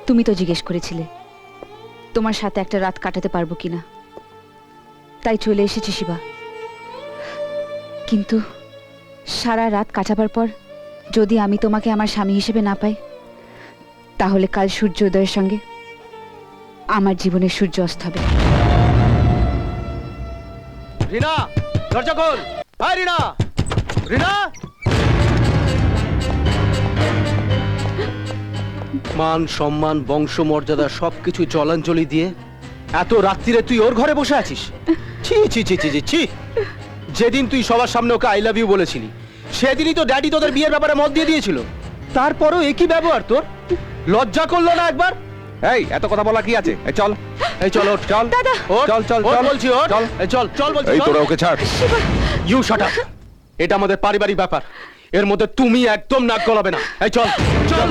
তুমি তো জিজ্ঞেস করেছিলে তোমার সাথে একটা রাত কাটাতে পারবো কিনা, তাই চলে এসেছি শিবা। কিন্তু সারা রাত কাটাবার পর যদি আমি তোমাকে আমার স্বামী হিসেবে না পাই, তাহলে কাল সূর্য উদয়ের সঙ্গে আমার জীবনের সূর্য অস্ত হবে। রিনা, দরজা খোল। হাই রিনা, রিনা। মান সম্মান বংশ মর্যাদা সবকিছু জলাঞ্জলি দিয়ে এত রাত্রিরে তুই ওর ঘরে বসে আছিস? ছি ছি ছি ছি ছি ছি। যেদিন তুই সবার সামনে ওকে আই লাভ ইউ বলেছিলি, সেদিনই তো ড্যাডি তোদের বিয়ের ব্যাপারে মত দিয়ে দিয়েছিল। তারপরেও একই ব্যবহার তোর, লজ্জা করলো না একবার? এই এত কথা বলা কি আছে? এই চল, এই চল ওঠ, চল ওঠ, চল চল ওঠ চল বলছি, ওঠ। চল এই চল চল বলছি, এই চল। তোরা ওকে ছাড়। You shut up. এটা আমাদের পারিবারিক ব্যাপার, এর মধ্যে তুমি একদম নাক গলাবে না। এই চল চল।